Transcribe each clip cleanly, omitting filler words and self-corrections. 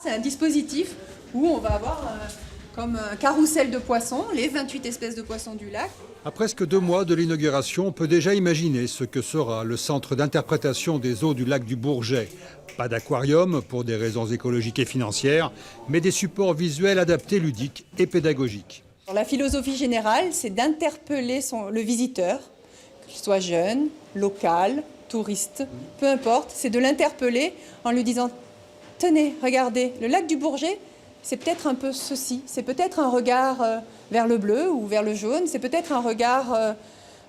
C'est un dispositif où on va avoir comme un carrousel de poissons, les 28 espèces de poissons du lac. À presque 2 mois de l'inauguration, on peut déjà imaginer ce que sera le centre d'interprétation des eaux du lac du Bourget. Pas d'aquarium pour des raisons écologiques et financières, mais des supports visuels adaptés, ludiques et pédagogiques. La philosophie générale, c'est d'interpeller le visiteur, qu'il soit jeune, local, touriste, peu importe, c'est de l'interpeller en lui disant « Tenez, regardez, le lac du Bourget, c'est peut-être un peu ceci, c'est peut-être un regard vers le bleu ou vers le jaune, c'est peut-être un regard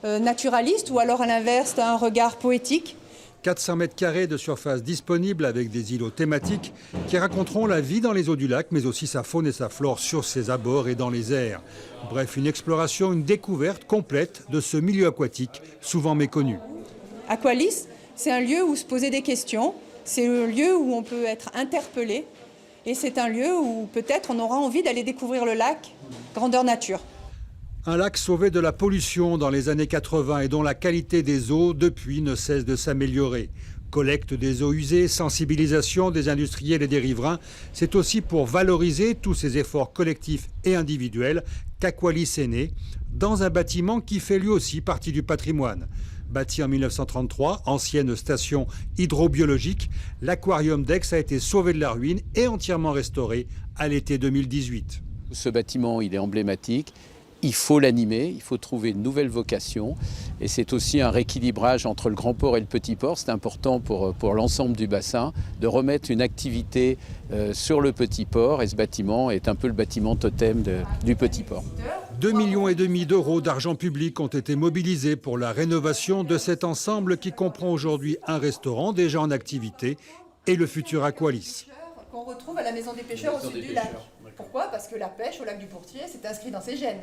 naturaliste ou alors à l'inverse un regard poétique. » 400 mètres carrés de surface disponible avec des îlots thématiques qui raconteront la vie dans les eaux du lac, mais aussi sa faune et sa flore sur ses abords et dans les airs. Bref, une exploration, une découverte complète de ce milieu aquatique souvent méconnu. Aqualis, c'est un lieu où se poser des questions, c'est un lieu où on peut être interpellé et c'est un lieu où peut-être on aura envie d'aller découvrir le lac grandeur nature. Un lac sauvé de la pollution dans les années 80 et dont la qualité des eaux, depuis, ne cesse de s'améliorer. Collecte des eaux usées, sensibilisation des industriels et des riverains, c'est aussi pour valoriser tous ces efforts collectifs et individuels qu'Aqualis est né, dans un bâtiment qui fait lui aussi partie du patrimoine. Bâti en 1933, ancienne station hydrobiologique, l'aquarium d'Aix a été sauvé de la ruine et entièrement restauré à l'été 2018. Ce bâtiment, il est emblématique. Il faut l'animer, il faut trouver une nouvelle vocation et c'est aussi un rééquilibrage entre le grand port et le petit port. C'est important pour l'ensemble du bassin de remettre une activité sur le petit port et ce bâtiment est un peu le bâtiment totem du petit port. 2,5 millions d'euros d'argent public ont été mobilisés pour la rénovation de cet ensemble qui comprend aujourd'hui un restaurant déjà en activité et le futur Aqualis. Qu'on retrouve à la Maison des Pêcheurs au sud du lac. Pourquoi ? Parce que la pêche au lac du Pourtier, c'est inscrit dans ses gènes.